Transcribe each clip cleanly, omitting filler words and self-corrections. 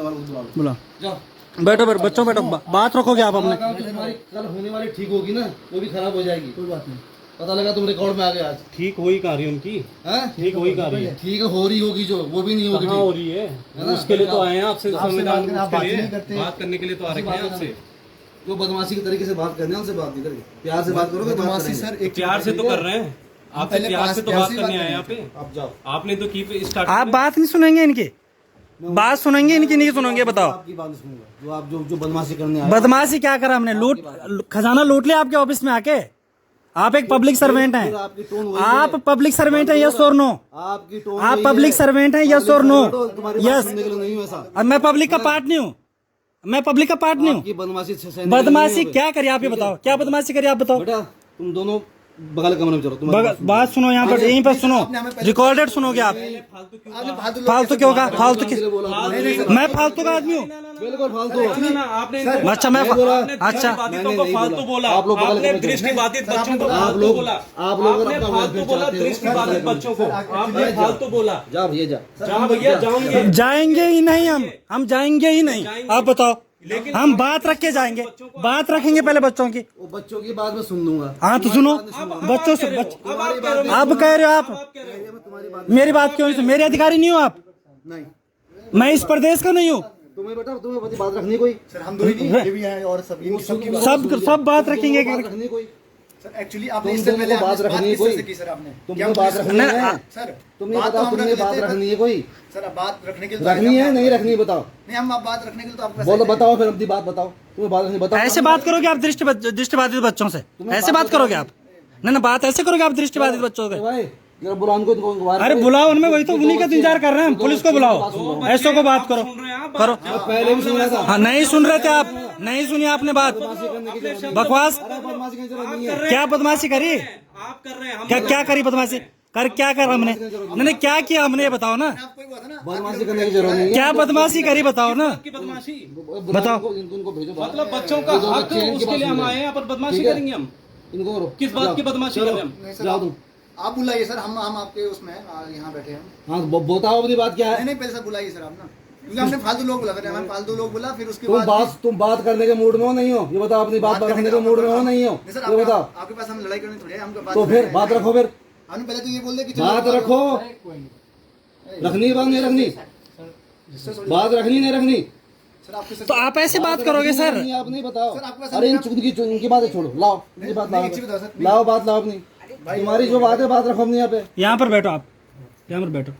सामने वाले को बुला जाओ बैठो बैठो बच्चों बैठो बात रखोगे आप अपने हमारी कल होने वाली ठीक होगी ना वो भी खराब हो जाएगी। कोई बात नहीं, पता लगा तुम रिकॉर्ड में आ गए आज। ठीक हो ही का रही उनकी, ठीक हो ही का रही है। ठीक हो रही होगी जो वो भी नहीं होगी। कहाँ हो रही है? उसके लिए तो आए हैं आपसे, संविधान के लिए बात करने के लिए तो आ रहे हैं आपसे। जो बदमाशी के तरीके से बात करने उनसे बात नहीं करेंगे, प्यार से बात करोगे। बदमाशी सर एक प्यार से तो कर रहे हैं, आपसे प्यार से तो बात करने आए यहाँ पे। आप जाओ, आपने तो की स्टार्ट। आप बात नहीं सुनेंगे इनकी, बात सुनेंगे इनकी नहीं सुनेंगे? बताओ आपकी बात सुनूंगा। जो आप जो बदमाशी करने आए। बदमाशी क्या करा हमने? लूट खजाना लूट लिया आपके ऑफिस में आके। आप एक पब्लिक सर्वेंट हैं, आप पब्लिक सर्वेंट हैं, यस और नो? आपकी टोन आप पब्लिक सर्वेंट हैं, यस और नो? यस। नहीं वैसा। अब मैं पब्लिक का पार्ट नहीं हूँ, मैं पब्लिक का पार्ट नहीं हूँ। बदमाशी क्या करी आप ये बताओ, क्या बदमाशी करी आप बताओ? बेटा तुम दोनों बगल कमरे में चलो। तुम बात सुनो, यहाँ पर यहीं पर सुनो, रिकॉर्डेड सुनोगे आप। फालतू क्यों कहा? फालतू मैं फालतू का आदमी हूँ? बिल्कुल फालतू। आपने अच्छा मैं अच्छा बाधितों को फालतू बोला, आपने दृष्टिबाधित बच्चों को फालतू बोला, आपने फालतू बोला दृष्टिबाधित बच्चों को, आपने फालतू बोला। जा भैया जा, जहाँ भैया जाओगे, जाएंगे ही नहीं, हम जाएंगे ही नहीं। आप बताओ, हम बात रख के जाएंगे, बात रखेंगे पहले बच्चों की। वो बच्चों की बात में सुन लूंगा। हाँ तो सुनो, बच्चों से अब कह रहे हो आप मेरी बात क्यों नहीं सुन? मेरे अधिकारी नहीं हो आप? नहीं, मैं इस प्रदेश का नहीं हूँ। तुम्हें बेटा तुम्हें बात रखनी कोई? सर हम दो ही नहीं, ये भी हैं और सब बात रखेंगे। रखनी कोई? सर एक्चुअली आपने इससे पहले बात रखनी है कोई? की सर आपने तुमने बात रखनी है सर? तुमने बताओ, तुमने बात रखनी है कोई? सर अब बात रखने के लिए रखनी है नहीं रखनी बताओ? नहीं हम आप बात रखने के लिए तो आपका बोलो, बताओ फिर अपनी बात बताओ। तुम्हें बात रखनी बताओ। ऐसे बात करोगे आप दृष्टिबाधित बच्चों से? ऐसे बात करोगे आप? नहीं ना, बात ऐसे करोगे आप दृष्टिबाधित बच्चों से? भाई जरा बुलाओ उनको। अरे बुलाओ उनमें, वही तो उन्हीं का इंतजार कर रहे हैं हम। पुलिस को बुलाओ, ऐसो को बात करो करो। पहले भी सुन रहा था। हाँ नहीं सुन रहे थे आप, नहीं सुनी आपने बात। बकवास क्या बदमाशी करी? आप कर रहे हैं, क्या क्या करी बदमाशी? क्या कर हमने? नहीं क्या किया हमने, बताओ ना। बदमाशी करने की जरूरत नहीं। क्या बदमाशी करी बताओ ना, बदमाशी बताओ। इनको भेजो। मतलब बच्चों का हक, उसके लिए हम आए हैं, पर बदमाशी करेंगे हम? इनको किस बात की बदमाशी कर रहे हैं हम? जाओ तुम। आप बुलाइए सर, हम आपके उसमें यहाँ बैठे हैं। हाँ बताओ अपनी बात क्या है? नहीं पहले सर बुलाइए सर आप ना, क्योंकि हमने फालतू लोग बुला, हमें फालतू लोग बुला, फिर उसके बाद तुम बात करने के मूड में हो नहीं हो? ये बताओ, अपनी बात रखने के मूड में हो नहीं हो? ये बताओ। आपके पास हम लड़ाई करनी थोड़ी है, हमको बात तो फिर बात रखो। फिर हमने पहले तो ये बोल दे कि बात रखो। रखनी बात नहीं रखनी, बात रखनी नहीं रखनी। सर आपके तो आप ऐसे बात करोगे सर? आप नहीं बताओ। सर, आपके पास अरे इनकी बातें छोड़ो, लाओ इनकी बात लाओ। एक चीज बताओ सर, लाओ बात लाओ अपनी। तुम्हारी जो बात है बात रखो अपनी यहाँ पे। यहाँ पर बैठो आप, यहाँ पर बैठो।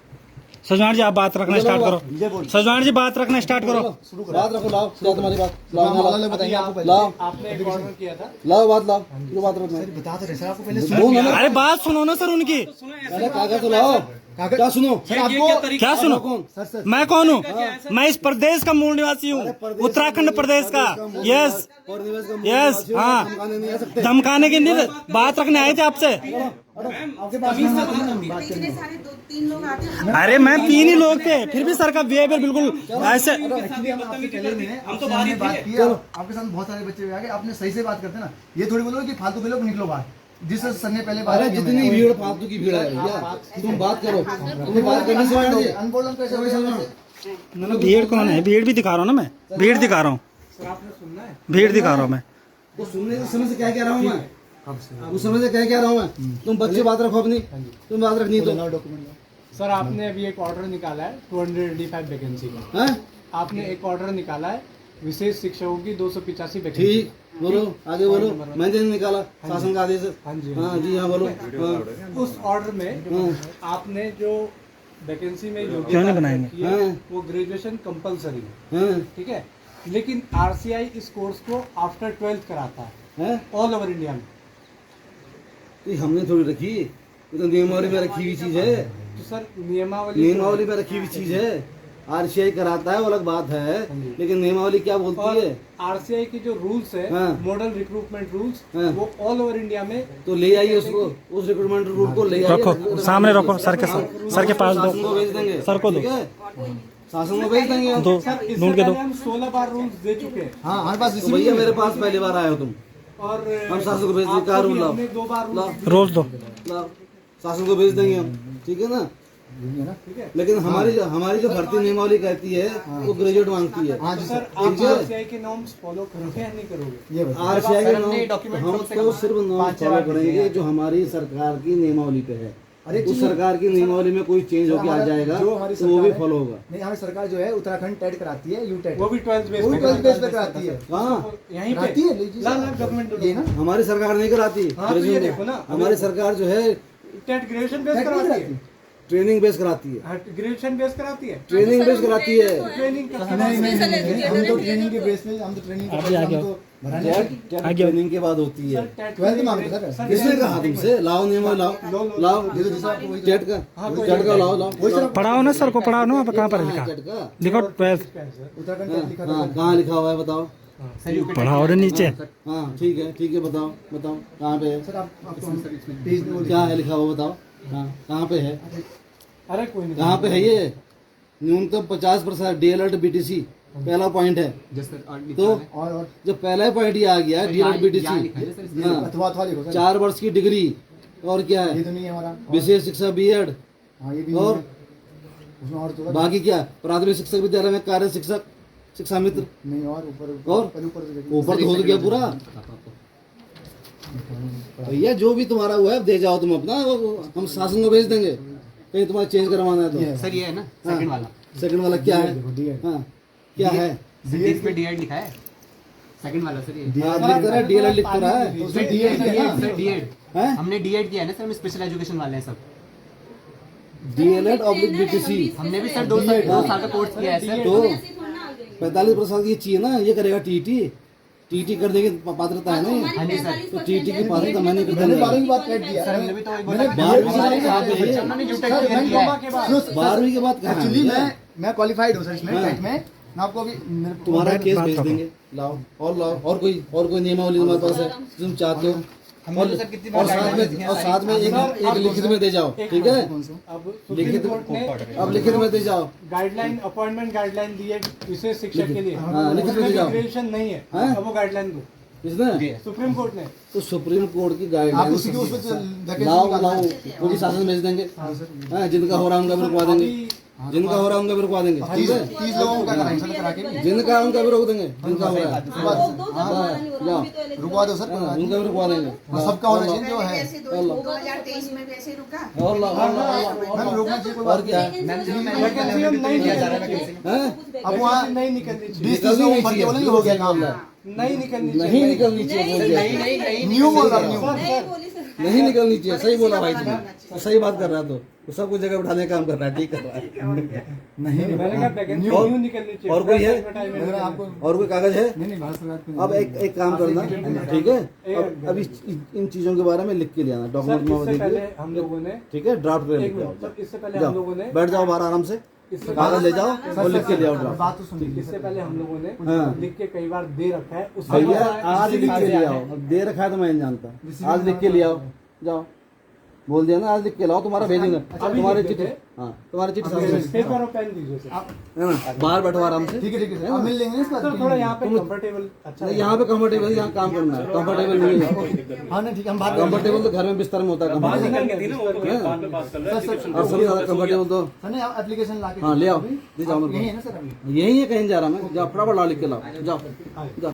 सजवान जी आप बात रखना स्टार्ट करो। सजवान जी बात रखना स्टार्ट करो। बात रखो, लाओ तुम्हारी बात लाओ। बताइए आपको लाओ आपने एक ऑर्डर किया था, लाओ बात लाओ। जो बात रखना बता तो रहे सर आपको पहले अरे बात सुनो ना सर उनकी। कागज तो लाओ। क्या सुनो? क्या सुनो? मैं कौन हूँ? मैं इस प्रदेश का मूल निवासी हूँ, उत्तराखंड प्रदेश का। Yes yes. हाँ धमकाने की नहीं, बात रखने आए थे आपसे। अरे मैं 3 ही लोग थे, फिर भी सर का बिहेवियर बिल्कुल ऐसे। हम तो बात की, आपके साथ बहुत सारे बच्चे भी आ गए, आपने सही से बात करते ना, ये थोड़ी बोलो कि फालतू के लोग निकलो बाहर। जिस सर ने पहले बात, जितनी भीड़ फालतू की भीड़ है भैया, तुम बात करो। तुम्हें बात करने से अनबोलन कैसे हो गया? भीड़ कौन है? भीड़ भी दिखा रहा हूँ ना मैं, भीड़ दिखा रहा हूँ, भीड़ दिखा रहा हूँ मैं। वो सुनने के समय से क्या कह रहा हूँ मैं? उस समय से क्या कह रहा हूँ मैं? तुम बच्चे बात रखो अपनी, तुम बात रखनी तो। सर आपने अभी एक ऑर्डर निकाला है 285 वैकेंसी का। हैं? आपने एक ऑर्डर निकाला है विशेष शिक्षकों की 285 वैकेंसी। ठीक, बोलो आगे बोलो। मैंने निकाला शासन का आदेश। हाँ जी, हाँ जी, हाँ बोलो। हाँ। उस ऑर्डर में आपने जो वैकेंसी में क्यों नहीं योग्यता बनाएंगे? रखी है वो ग्रेजुएशन कंपलसरी है, हैं? ठीक है। लेकिन आरसीआई इस कोर्स को आफ्टर 12th कराता है हैं? ऑल ओवर इंडिया में। ये हमने थोड़ी रखी, ये तो नियमावली में रखी हुई चीज है। तो सर नियमावली नियमावली में रखी हुई चीज है। आरसीआई कराता है वो अलग बात है, लेकिन नियमावली क्या बोलती है? आरसीआई के जो रूल्स है, हाँ। मॉडल रिक्रूटमेंट रूल्स, हाँ। वो ऑल ओवर इंडिया में। तो ले आइए उसको, उस रिक्रूटमेंट रूल को ले आइए। रखो सामने, रखो सर के पास शासन को दो, भेज देंगे, सर को दो, ठीक है? शासन को भेज देंगे हम। दो सर इससे ढूंढ के दो। पहले हम 16 बार रूल्स दे चुके हैं हाँ हमारे पास तो भैया मेरे पास पहली बार आए हो तुम। और हम शासन को भेज देंगे। क्या आपको रूल भी लाओ, हमने 2 बार लाओ, रूल्स रोज दो। लाओ, शासन को भेज देंगे हम, ठीक है ना? यही है ना? ठीक है लेकिन हमारी जो भर्ती नियमावली कहती है वो ग्रेजुएट मांगती है। हाँ जी सर सर। आप आरसीआई के नॉर्म्स फॉलो करोगे या नहीं करोगे? ये बताओ। आरसीआई के सर, हमने नॉर्म document हम कम से तो कम सिर्फ नॉर्म 5-6 फॉलो बार करेंगे दिए हैं। जो हमारी सरकार की नियमावली पे है। अरे उस सरकार की नियमावली में कोई चेंज होकर आ जाएगा जो हमारी तो वो भी सरकार है- फॉलो होगा। नहीं, हमारी सरकार जो है उत्तराखंड टेट कराती है, यू टेट, वो भी 12th बेस वो भी 12th बेस पे कराती है। हाँ, यहीं पे कराती है, लीजिए ला सर। डॉक्यूमेंट ये ना हमारी सरकार नहीं कराती। हाँ, तो ये ग्रेजुएट देखो ना। हमारी सरकार जो है टेट ग्रेजुएशन बेस टेट नहीं कराती कराती। है, ट्रेनिंग बेस कराती है। ग्रेजुएशन बेस कराती है, ट्रेनिंग बेस कराती है। ट्रेनिंग नहीं, हम तो ट्रेनिंग के बेस पे, हम तो ट्रेनिंग के बेस पे, हम तो भराने टेट ट्रेनिंग के बाद होती है। 12th मांगते सर। किसने कहा तुमसे? लाओ नियम लाओ लाओ ये तो जैसा आपको वही टेट का लाओ लाओ वही सर, पढ़ाओ ना सर को, पढ़ाओ ना। अब कहाँ पर लिखा? टेट का देखो 12th उत्तराखंड टेट लिखा था हाँ सर। कहाँ लिखा हुआ है बताओ। पढ़ाओ रे नीचे। हाँ ठीक है बताओ कहाँ पे है? सर आपको हम पेज में वो क्या है लिखा हुआ बताओ। हाँ कहाँ पे है? अरे कोई नहीं, कहाँ पे है ये? न्यूनतम 50% DLED BTC पहला पॉइंट है। तो और जब पहला पॉइंट ये आ गया DLED BTC हाँ, अथवा लिखो सर। 4 वर्ष की डिग्री और क्या ये है? तो नहीं है हमारा। विशेष शिक्षा B.Ed हाँ, ये भी और नहीं है। उसमें और तो होगा। बाकी क्या? प्राथमिक शिक्षक विद्यालय में कार्य शिक्षक शिक्षा मित्र नहीं, और ऊपर और? ऊपर तो देखिए। ऊपर तो हो गया पूरा। भैया जो भी तुम्हारा हुआ है दे जाओ तुम अपना, हम शासन को भेज देंगे कहीं तुम्हारा चेंज करवाना है तो। सर ये है ना सेकंड वाला, सेकंड वाला क्या है? हाँ क्या है? इस पे डीएड लिखा है सेकंड वाला सर। ये हाँ, लिख तो रहा है DLED लिख तो रहा है। तो उसमें DED है ना? सर डीएड हैं? हमने डीएड किया है ना सर, हम स्पेशल एजुकेशन वाले हैं सब। DLED BTC हमने भी सर 2 साल का कोर्स किया है सर। तो 45% की चाहिए ना, ये करेगा टीटी करने की पात्रता है ना। हाँ जी सर। तो टीटी की पात्रता मैंने कर मैंने दिया। 12वीं की बात कर दिया। सर हमने भी तो वही मैंने बोला। 12वीं के बाद कहाँ पे है? हमने यूटेक सर, क्लियर किया है। सुनो सर, 12वीं के बाद कहाँ एक्चुअली है? मैं क्वालिफाइड हूँ सर इसमें हाँ। टेट में। मैं आपको अभी तुम्हारा केस भेज देंगे। लाओ और कोई नियमावली तुम्हारे पास है तुम चाहते हो? और साथ में एक लिखित में दे जाओ, ठीक है? अब लिखित सुप्रीम कोर्ट ने अब लिखित में दे जाओ। गाइडलाइन अपॉइंटमेंट गाइडलाइन दी है विशेष शिक्षक के लिए, हाँ, लिखित में दे जाओ। ग्रेजुएशन नहीं है, हाँ? अब वो गाइडलाइन दो किसने? सुप्रीम कोर्ट ने। तो सुप्रीम कोर्ट की आप गाइडलाइन उसी के उस पे लाओ पुलिस शासन भेज देंगे। हाँ, जिनका हो रहा उनका भी रुकवा देंगे, जिनका हो रहा उनका भी रुकवा देंगे, ठीक है? 30 लोगों का कराएंगे सर, करा के भी। जिनका है उनका भी रोक देंगे, जिनका हो रहा है जाओ, रुकवा दो सर। हाँ, उनका भी रुकवा देंगे। सबका होना चाहिए जो है। 2023 में वैसे रुका। और लाओ मैम रुकना चाहिए, कोई और बात क्या है? वैकेंसी अब नहीं निकलनी चाहिए, हैं? अब वहाँ नहीं निकलनी चाहिए, 20-30 लोगों भर के बोलेंगे हो गया काम। नहीं निकलनी नहीं चाहिए। निकलनी चाहिए बोल दिया। न्यू बोल रहा न्यू। नहीं निकलनी चाहिए, सही बोला भाई तुमने, सही बात कर रहा तो सब कुछ जगह उठाने का काम कर रहा है, ठीक कर रहा है। नहीं मैंने कहा वैकेंसी और- न्यू निकलनी चाहिए। और कोई है? अगर आपको और कोई कागज है? नहीं भारत सरकार को अब एक काम करना, ठीक है? अब इन चीजों के बारे में लिख के ले आना, सर डॉक्यूमेंट में इससे पहले देखिए, हम लोगों ने ठीक है? ड्राफ्ट पे एक लिख के मिनट, आओ, सर इससे पहले हम लोगों ने बैठ जाओ बाहर आराम से, इससे कागज ले जाओ और लिख के ले आओ ड्राफ्ट। बात तो सुन लीजिए इससे पहले हम लोगों ने हाँ। लिख के कई बार दे रखा है, उससे भैया पहले आज इसी लिख के ले लिहाज आओ, से अब दे रखा है तो मैं नहीं जानता, आज लिख के ले आओ, जाओ बोल दिया ना, आज लिख के लाओ, तुम्हारा भेजेंगे, तुम्हारी चिट्ठी, हाँ तुम्हारी चिट्ठी सामने है पेपर और पेन दीजिए सर। ना? बाहर बैठो आराम से। ठीक है अब मिल लेंगे ना इसके सर बाद। थोड़ा यहाँ पे कंफर्टेबल अच्छा नहीं, यहाँ पे कंफर्टेबल, यहाँ काम करना है, कंफर्टेबल नहीं है। हाँ नहीं ठीक है, हम बात कंफर्टेबल तो घर में बिस्तर में होता है बात कंफर्टेबल, निकल के थी ना, वो तो बाद में बात कर लो। और सबसे ज्यादा कंफर्टेबल तो सर नहीं आप एप्लीकेशन ला के हाँ ले आओ, ले जाओ मेरे यही को। है ना सर अभी। यही है, कहीं जा रहा मैं, जाओ फटाफट ला लिख के लाओ, जाओ जाओ।